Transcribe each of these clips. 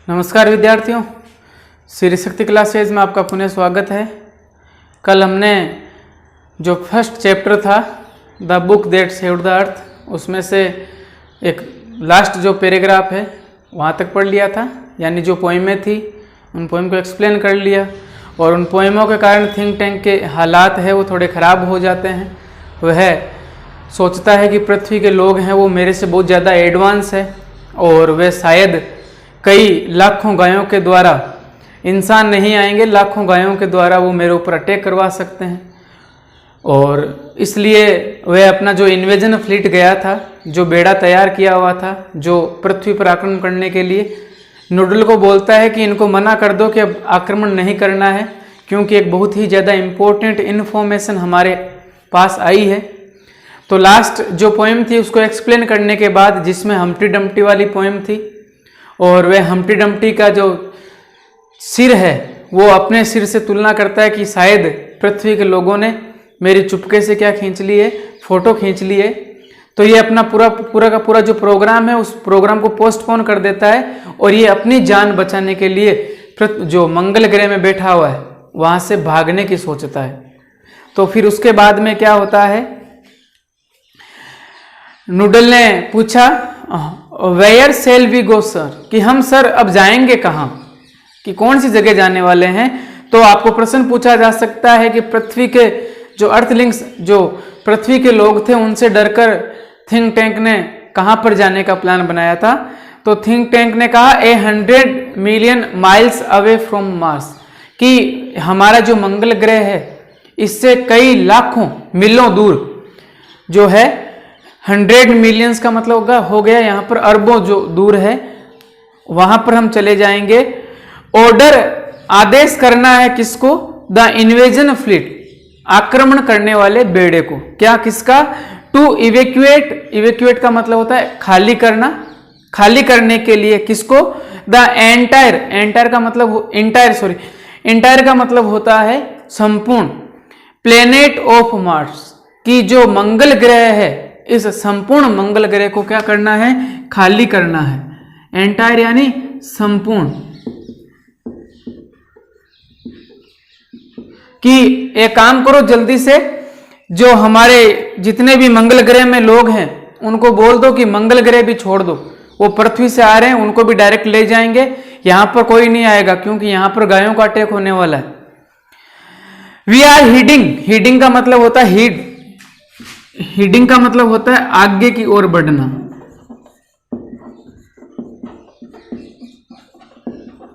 नमस्कार विद्यार्थियों, श्री शक्ति क्लासेज में आपका पुनः स्वागत है। कल हमने जो फर्स्ट चैप्टर था the book that saved the earth, उसमें से एक लास्ट जो पैराग्राफ है वहाँ तक पढ़ लिया था, यानी जो पोइमें थी उन पोइम को एक्सप्लेन कर लिया। और उन पोइमों के कारण थिंक टैंक के हालात है वो थोड़े ख़राब हो जाते हैं। वह सोचता है कि पृथ्वी के लोग हैं वो मेरे से बहुत ज़्यादा एडवांस है और वे शायद कई लाखों गायों के द्वारा, इंसान नहीं आएंगे, लाखों गायों के द्वारा वो मेरे ऊपर अटैक करवा सकते हैं। और इसलिए वह अपना जो इन्वेजन फ्लीट गया था, जो बेड़ा तैयार किया हुआ था जो पृथ्वी पर आक्रमण करने के लिए, नूडल को बोलता है कि इनको मना कर दो कि अब आक्रमण नहीं करना है, क्योंकि एक बहुत ही ज़्यादा इम्पोर्टेंट इन्फॉर्मेशन हमारे पास आई है। तो लास्ट जो पोएम थी उसको एक्सप्लेन करने के बाद, जिसमें हम्प्टी डम्प्टी वाली पोएम थी, और वह हम्प्टी डम्प्टी का जो सिर है वो अपने सिर से तुलना करता है कि शायद पृथ्वी के लोगों ने मेरी चुपके से क्या खींच ली है, फोटो खींच ली है। तो ये अपना पूरा का पूरा जो प्रोग्राम है उस प्रोग्राम को पोस्टपोन कर देता है और ये अपनी जान बचाने के लिए जो मंगल ग्रह में बैठा हुआ है वहां से भागने की सोचता है। तो फिर उसके बाद में क्या होता है, नूडल ने पूछा where shall we go sir, कि हम सर अब जाएंगे कहाँ, कि कौन सी जगह जाने वाले हैं। तो आपको प्रश्न पूछा जा सकता है कि पृथ्वी के जो अर्थलिंग्स, जो पृथ्वी के लोग थे, उनसे डरकर थिंक टैंक ने कहाँ पर जाने का प्लान बनाया था। तो थिंक टैंक ने कहा 100 million miles away from Mars, कि हमारा जो मंगल ग्रह है इससे कई लाखों मीलों दूर जो है, 100 मिलियंस का मतलब हो गया यहाँ पर अरबों जो दूर है, वहां पर हम चले जाएंगे। ऑर्डर आदेश करना है किसको, द इन्वेजन फ्लीट, आक्रमण करने वाले बेड़े को। क्या, किसका, टू इवेक्यूएट, इवेक्यूएट का मतलब होता है खाली करना, खाली करने के लिए किसको, द एंटायर, एंटायर का मतलब एंटायर का मतलब होता है संपूर्ण, प्लेनेट ऑफ मार्स, की जो मंगल ग्रह है इस संपूर्ण मंगल ग्रह को क्या करना है, खाली करना है। एंटायर यानी संपूर्ण, कि एक काम करो जल्दी से, जो हमारे जितने भी मंगल ग्रह में लोग हैं उनको बोल दो कि मंगल ग्रह भी छोड़ दो, वो पृथ्वी से आ रहे हैं, उनको भी डायरेक्ट ले जाएंगे, यहां पर कोई नहीं आएगा क्योंकि यहां पर गायों का अटैक होने वाला है। वी आर हीडिंग, हीडिंग का मतलब होता है हीड, हीडिंग का मतलब होता है आगे की ओर बढ़ना,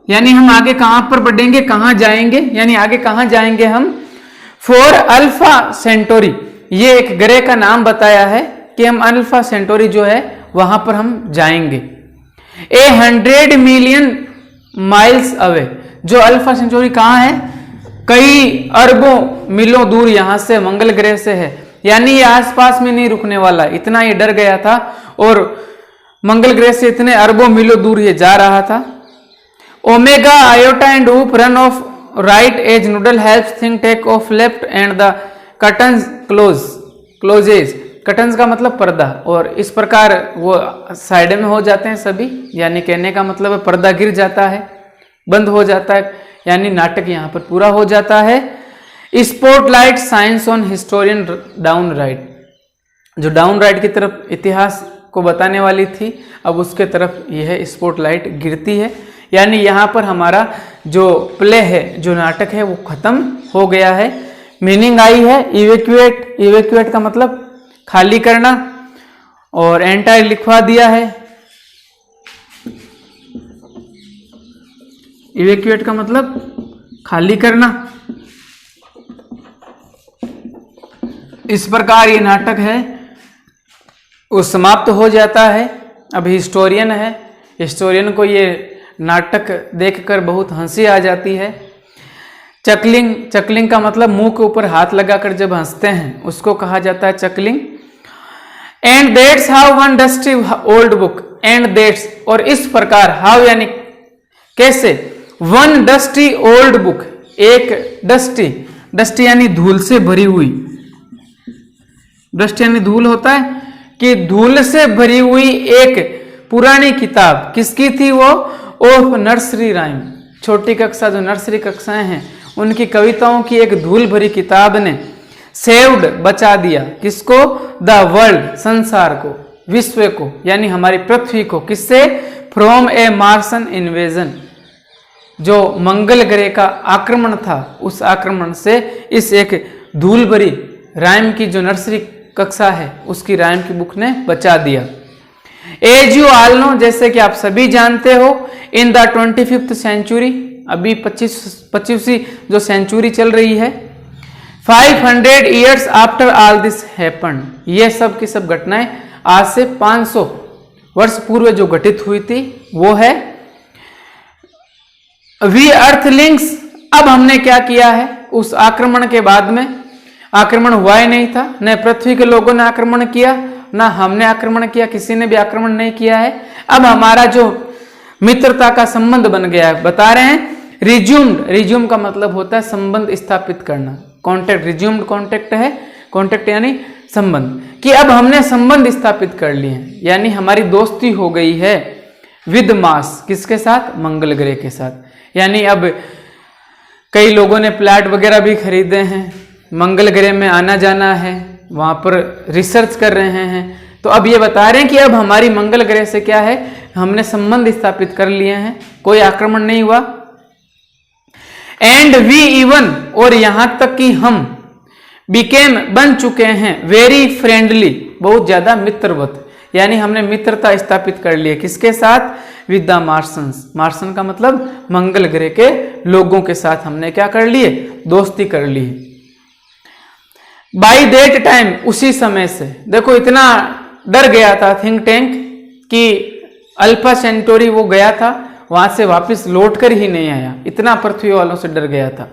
यानी हम आगे कहां पर बढ़ेंगे, कहां जाएंगे, यानी आगे कहां जाएंगे हम, फॉर अल्फा सेंटोरी, ये एक ग्रह का नाम बताया है कि हम अल्फा सेंटोरी जो है वहां पर हम जाएंगे। 100 मिलियन माइल्स अवे, जो अल्फा सेंटोरी कहां है, कई अरबों मीलों दूर यहां से मंगल ग्रह से है, यानी ये आसपास में नहीं रुकने वाला। इतना ये डर गया था और मंगल ग्रह से इतने अरबों मीलों दूर ये जा रहा था। Omega iota and oop run off right edge noodle helps think take off left and the curtains closes, curtains का मतलब पर्दा, और इस प्रकार वो साइड में हो जाते हैं सभी, यानी कहने का मतलब है पर्दा गिर जाता है, बंद हो जाता है, यानी नाटक यहाँ पर पूरा हो जाता है। Spotlight science on historian down right, जो डाउन राइट की तरफ इतिहास को बताने वाली थी, अब उसके तरफ यह स्पॉटलाइट गिरती है, यानी यहाँ पर हमारा जो प्ले है, जो नाटक है वो खत्म हो गया है। मीनिंग आई है इवेक्यूएट, इवेक्यूएट का मतलब खाली करना, और एंटायर लिखवा दिया है। इवेक्यूएट का मतलब खाली करना। इस प्रकार ये नाटक है वो समाप्त हो जाता है। अब हिस्टोरियन है, हिस्टोरियन को ये नाटक देखकर बहुत हंसी आ जाती है। चकलिंग, चकलिंग का मतलब मुंह के ऊपर हाथ लगाकर जब हंसते हैं उसको कहा जाता है चकलिंग। And that's how one dusty old book, and that's, और इस प्रकार, हाउ यानी कैसे, वन डस्टी ओल्ड बुक, एक डस्टी, डस्टी यानी धूल से भरी हुई, डस्ट यानी धूल होता है, कि धूल से भरी हुई एक पुरानी किताब, किसकी थी वो, ऑफ नर्सरी राइम, छोटी कक्षा जो नर्सरी कक्षाएं हैं उनकी कविताओं की एक धूल भरी किताब ने सेव्ड बचा दिया किसको? द वर्ल्ड, संसार को, विश्व को, यानी हमारी पृथ्वी को, किससे? फ्रॉम ए मार्सन इन्वेजन, जो मंगल ग्रह का आक्रमण था उस आक्रमण से इस एक धूल भरी राइम की जो नर्सरी कक्षा है उसकी राइम की बुक ने बचा दिया। एज यू ऑल नो, जैसे कि आप सभी जानते हो, इन द 25th सेंचुरी, अभी 25वीं जो सेंचुरी चल रही है, 500 years after all this happened, ये सब की सब घटनाएं आज से 500 वर्ष पूर्व जो घटित हुई थी वो है। वी अर्थलिंग्स, अब हमने क्या किया है उस आक्रमण के बाद में? आक्रमण हुआ ही नहीं था, न पृथ्वी के लोगों ने आक्रमण किया ना हमने आक्रमण किया, किसी ने भी आक्रमण नहीं किया है। अब हमारा जो मित्रता का संबंध बन गया है, बता रहे हैं रिज्यूम्ड, रिज्यूम का मतलब होता है संबंध स्थापित करना, कॉन्टेक्ट, रिज्यूम्ड कॉन्टेक्ट है, कॉन्टेक्ट यानी संबंध, कि अब हमने संबंध स्थापित कर लिए हैं, यानी हमारी दोस्ती हो गई है विद मास, किसके साथ? मंगल ग्रह के साथ। यानी अब कई लोगों ने प्लाट वगैरह भी खरीदे हैं, मंगल ग्रह में आना जाना है, वहां पर रिसर्च कर रहे हैं, तो अब ये बता रहे हैं कि अब हमारी मंगल ग्रह से क्या है, हमने संबंध स्थापित कर लिए हैं, कोई आक्रमण नहीं हुआ। एंड वी इवन, और यहां तक कि हम बिकेम, बन चुके हैं, वेरी फ्रेंडली, बहुत ज्यादा मित्रवत, यानी हमने मित्रता स्थापित कर ली है किसके साथ? विद द मार्सन्स, मार्सन का मतलब मंगल ग्रह के लोगों के साथ हमने क्या कर लिए? दोस्ती कर ली। बाई दैट टाइम, उसी समय से, देखो इतना डर गया था थिंक टैंक कि अल्फा सेंटोरी वो गया था, वहां से वापस लौट कर ही नहीं आया, इतना पृथ्वी वालों से डर गया था।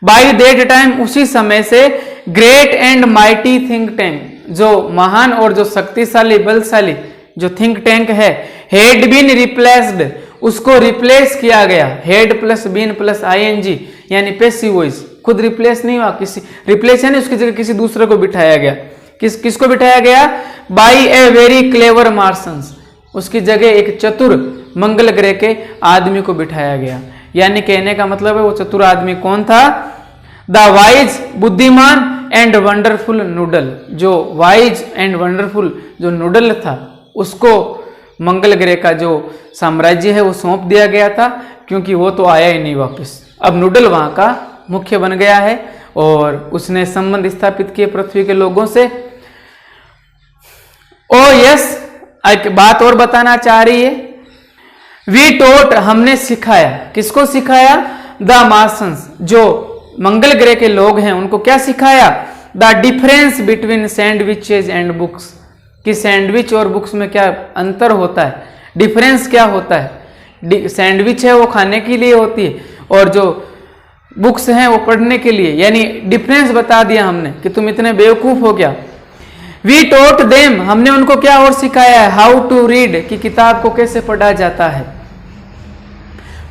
बाई दैट टाइम, उसी समय से, great and mighty think tank, जो महान और जो शक्तिशाली बलशाली जो थिंक टैंक है, हेड बीन रिप्लेस्ड, उसको रिप्लेस किया गया, had plus been plus ING, यानी पैसिव वॉइस, खुद रिप्लेस नहीं हुआ, किसी रिप्लेस है नहीं, उसकी जगह किसी दूसरे को बिठाया गया। किसको बिठाया गया? बाई ए वेरी क्लेवर मार्सन्स, उसकी जगह एक चतुर मंगल ग्रह के आदमी को बिठाया गया। यानी कहने का मतलब है वो चतुर आदमी कौन था? द वाइज, बुद्धिमान एंड वंडरफुल नूडल, जो वाइज एंड वंडरफुल जो नूडल था उसको मंगल ग्रह का जो साम्राज्य है वो सौंप दिया गया था, क्योंकि वो तो आया ही नहीं वापस। अब नूडल वहां का मुख्य बन गया है और उसने संबंध स्थापित किए पृथ्वी के लोगों से। ओ यस, एक बात और बताना चाह रही है, वी टोट, हमने सिखाया, किसको सिखाया? द मार्सन्स, जो मंगल ग्रह के लोग हैं उनको क्या सिखाया? The difference between sandwiches and books, कि सैंडविच और बुक्स में क्या अंतर होता है, डिफरेंस क्या होता है। सैंडविच है वो खाने के लिए होती है और जो बुक्स हैं वो पढ़ने के लिए, यानी डिफरेंस बता दिया हमने कि तुम इतने बेवकूफ हो क्या। वी टोट देम, हमने उनको क्या और सिखाया है? हाउ टू रीड, कि किताब को कैसे पढ़ा जाता है।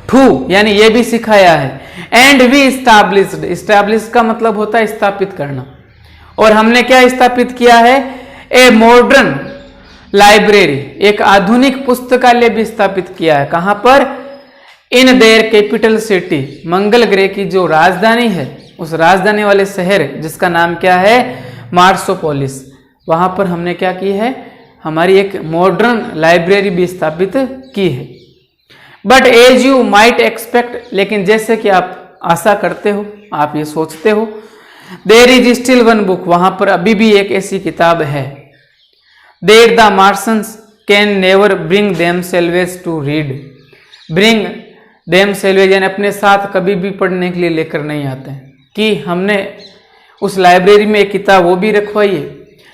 टू, यानी ये भी सिखाया है। एंड वी स्टैब्लिश्ड, स्टैब्लिश का मतलब होता है स्थापित करना, और हमने क्या स्थापित किया है? ए मॉडर्न लाइब्रेरी, एक आधुनिक पुस्तकालय भी स्थापित किया है। कहां पर? इन देयर कैपिटल सिटी, मंगल ग्रह की जो राजधानी है उस राजधानी वाले शहर जिसका नाम क्या है? मार्सोपोलिस, वहां पर हमने क्या की है? हमारी एक मॉडर्न लाइब्रेरी भी स्थापित की है। But as you might expect, लेकिन जैसे कि आप आशा करते हो, आप ये सोचते हो, there is still one book, वहां पर अभी भी एक ऐसी किताब है, that the Martians can never bring themselves to read, bring themselves यानी अपने साथ कभी भी पढ़ने के लिए लेकर नहीं आते हैं, कि हमने उस लाइब्रेरी में एक किताब वो भी रखवाई है,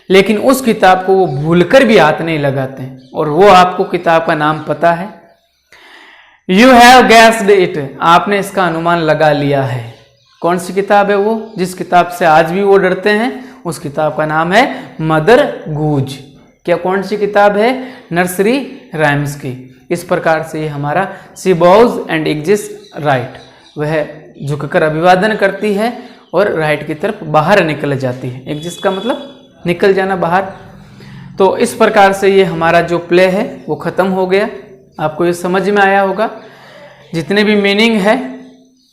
लेकिन उस किताब को वो भूलकर भी हाथ नहीं लगाते हैं, और वो आपको किताब का नाम पता है। यू हैव गैस्ड इट, आपने इसका अनुमान लगा लिया है। कौन सी किताब है वो? जिस किताब से आज भी वो डरते हैं, उस किताब का नाम है मदर गूज। क्या कौन सी किताब है? नर्सरी राइम्स की। इस प्रकार से ये हमारा सी बॉज एंड एग्जिस्ट राइट, वह झुककर अभिवादन करती है और राइट की तरफ बाहर निकल जाती है। एग्जिस्ट का मतलब निकल जाना बाहर। तो इस प्रकार से ये हमारा जो प्ले है वो खत्म हो गया। आपको ये समझ में आया होगा। जितने भी मीनिंग है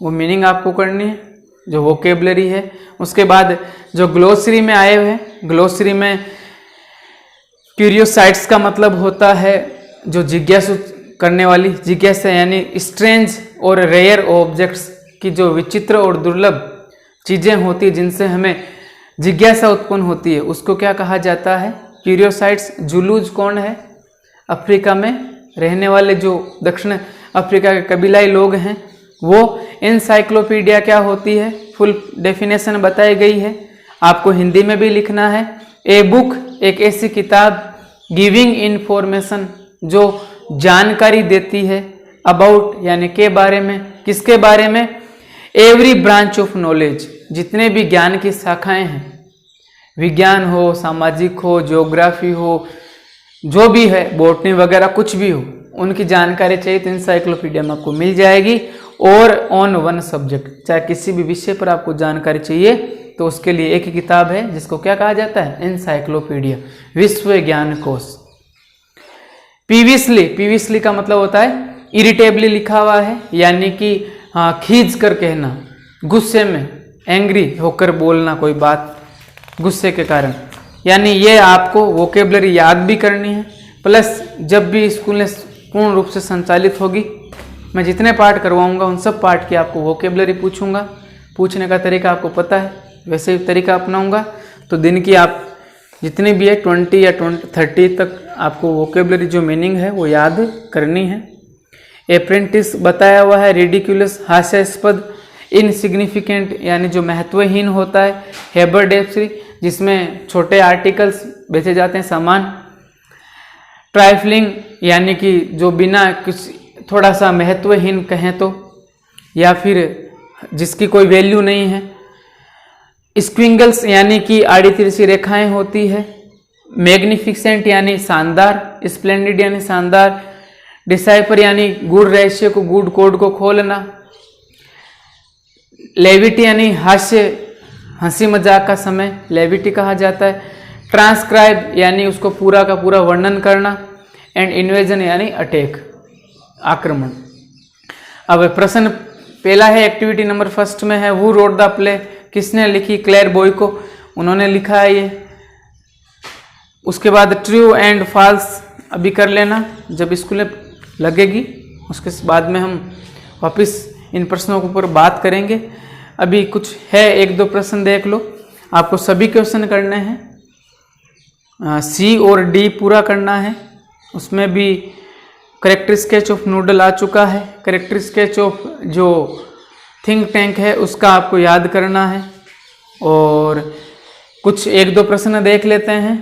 वो मीनिंग आपको करनी है, जो वोकेबलरी है। उसके बाद जो ग्लोसरी में आए हुए हैं, ग्लोसरी में क्यूरियोसाइट्स का मतलब होता है जो जिज्ञासु करने वाली, जिज्ञासा यानी स्ट्रेंज और रेयर ऑब्जेक्ट्स की जो विचित्र और दुर्लभ चीज़ें होती है जिनसे हमें जिज्ञासा उत्पन्न होती है, उसको क्या कहा जाता है? क्यूरियोसाइट्स। जुलूज कौन है? अफ्रीका में रहने वाले जो दक्षिण अफ्रीका के कबीलाई लोग हैं वो। एनसाइक्लोपीडिया क्या होती है? फुल डेफिनेशन बताई गई है, आपको हिंदी में भी लिखना है। ए बुक, एक ऐसी किताब, गिविंग इन्फॉर्मेशन, जो जानकारी देती है, अबाउट यानी के बारे में, किसके बारे में? एवरी ब्रांच ऑफ नॉलेज, जितने भी ज्ञान की शाखाएं हैं, विज्ञान हो, सामाजिक हो, ज्योग्राफी हो, जो भी है, बॉटनी वगैरह कुछ भी हो, उनकी जानकारी चाहिए तो एनसाइक्लोपीडिया में आपको मिल जाएगी। और ऑन वन सब्जेक्ट, चाहे किसी भी विषय पर आपको जानकारी चाहिए तो उसके लिए एक ही किताब है जिसको क्या कहा जाता है? एनसाइक्लोपीडिया, विश्व ज्ञान कोश। पीवियसली, पीवियसली का मतलब होता है इरिटेबली लिखा हुआ है, यानी कि खींच कर कहना, गुस्से में, एंग्री होकर बोलना कोई बात गुस्से के कारण, यानी ये आपको वोकेबलरी याद भी करनी है। प्लस जब भी स्कूल में पूर्ण रूप से संचालित होगी, मैं जितने पार्ट करवाऊंगा उन सब पार्ट की आपको वोकेबलरी पूछूंगा। पूछने का तरीका आपको पता है, वैसे ही तरीका अपनाऊंगा तो दिन की आप जितनी भी है 20 या 30 तक आपको वोकेबलरी जो मीनिंग है वो याद करनी है। अप्रेंटिस बताया हुआ है, रिडिक्यूलस हास्यास्पद, इनसिग्निफिकेंट यानी जो महत्वहीन होता है, हेबरडेप्सी जिसमें छोटे आर्टिकल्स बेचे जाते हैं, सामान, ट्राइफलिंग यानी कि जो बिना कुछ थोड़ा सा महत्वहीन कहें तो, या फिर जिसकी कोई वैल्यू नहीं है, स्क्विंगल्स यानी कि आड़ी तिरछी रेखाएं होती है, मैग्निफिसेंट यानी शानदार, स्प्लेंडिड यानी शानदार, डिसाइफर यानी गूढ़ रहस्य को, गूढ़ कोड को खोलना, लेविटी यानी हास्य, हंसी मजाक का समय लेविटी कहा जाता है, ट्रांसक्राइब यानी उसको पूरा का पूरा वर्णन करना, एंड इन्वेजन यानी अटैक, आक्रमण। अब प्रश्न पहला है एक्टिविटी नंबर फर्स्ट में है, हु रोट द प्ले, किसने लिखी? क्लेयर बॉयको, उन्होंने लिखा है ये। उसके बाद ट्रू एंड फॉल्स अभी कर लेना जब स्कूल में लगेगी, उसके बाद में हम वापस इन प्रश्नों के ऊपर बात करेंगे। अभी कुछ है, एक दो प्रश्न देख लो, आपको सभी क्वेश्चन करने हैं, सी और डी पूरा करना है। उसमें भी करेक्टर स्केच ऑफ नूडल आ चुका है, करेक्टर स्केच ऑफ जो थिंक टैंक है उसका आपको याद करना है। और कुछ एक दो प्रश्न देख लेते हैं।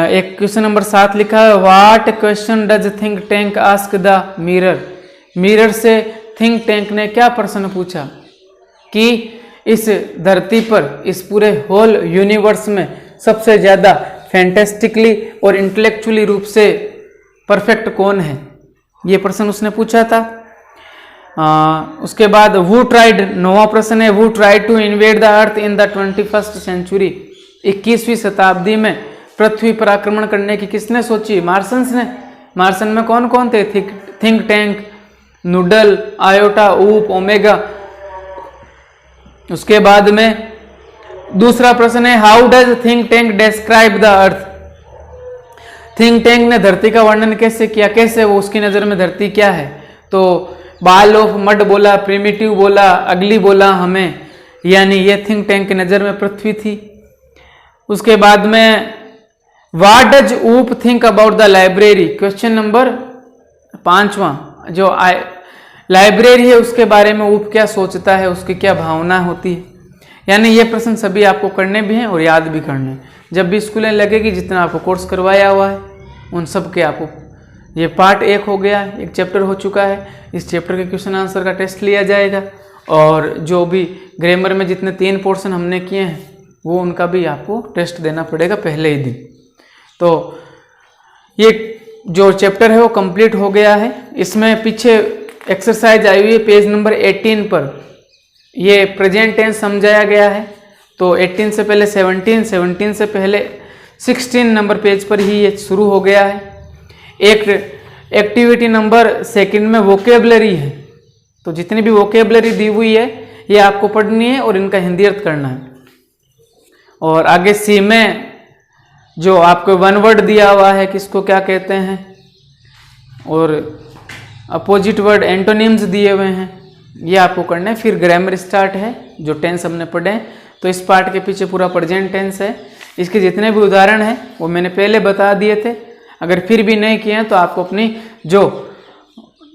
एक क्वेश्चन नंबर 7 लिखा है, what question does think tank ask the mirror, mirror से थिंक टैंक ने क्या प्रश्न पूछा कि इस धरती पर, इस पूरे होल यूनिवर्स में सबसे ज़्यादा फैंटेस्टिकली और इंटेलेक्चुअली रूप से परफेक्ट कौन है, ये प्रश्न उसने पूछा था। उसके बाद वू ट्राइड, 9वां प्रश्न है, who tried to invade the earth in the 21st century, 21वीं शताब्दी में पृथ्वी पर आक्रमण करने की किसने सोची? मार्सन्स ने। मार्सन में कौन कौन थे? थिंक टैंक, नूडल, आयोटा, ऊप, ओमेगा। उसके बाद में दूसरा प्रश्न है, how does think tank describe the earth, think tank ने धरती का वर्णन कैसे किया, कैसे वो उसकी नज़र में धरती क्या है? तो बाल ऑफ मड बोला, प्रिमिटिव बोला, अगली बोला हमें, यानी ये थिंक टैंक की नज़र में पृथ्वी थी। उसके बाद में व्हाट डज ऊप think about the library, question number 5वां, जो लाइब्रेरी है उसके बारे में ऊप क्या सोचता है, उसकी क्या भावना होती है। यानी ये प्रश्न सभी आपको करने भी हैं और याद भी करने हैं। जब भी स्कूलें लगेगी, जितना आपको कोर्स करवाया हुआ है उन सब के आपको, ये पार्ट 1 हो गया, एक चैप्टर हो चुका है, इस चैप्टर के क्वेश्चन आंसर का टेस्ट लिया जाएगा। और जो भी ग्रामर में जितने 3 पोर्शन हमने किए हैं वो उनका भी आपको टेस्ट देना पड़ेगा पहले ही दिन। तो ये जो चैप्टर है वो कंप्लीट हो गया है। इसमें पीछे एक्सरसाइज आई हुई है पेज नंबर 18 पर, ये प्रेजेंट टेंस समझाया गया है। तो 18 से पहले 17, 17 से पहले 16 नंबर पेज पर ही ये शुरू हो गया है। एक एक्टिविटी नंबर सेकंड में वोकेबलरी है, तो जितनी भी वोकेबलरी दी हुई है ये आपको पढ़नी है और इनका हिंदी अर्थ करना है। और आगे सी में जो आपको वन वर्ड दिया हुआ है किसको क्या कहते हैं, और अपोजिट वर्ड एंटोनिम्स दिए हुए हैं, ये आपको करना है। फिर ग्रामर स्टार्ट है, जो टेंस हमने पढ़े हैं, तो इस पार्ट के पीछे पूरा प्रेजेंट टेंस है। इसके जितने भी उदाहरण हैं वो मैंने पहले बता दिए थे। अगर फिर भी नहीं किए हैं तो आपको अपनी जो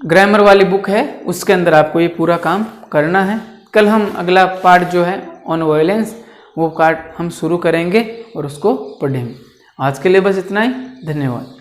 ग्रामर वाली बुक है उसके अंदर आपको ये पूरा काम करना है। कल हम अगला पार्ट जो है ऑन वायलेंस वो पार्ट हम शुरू करेंगे और उसको पढ़ेंगे। आज के लिए बस इतना ही, धन्यवाद।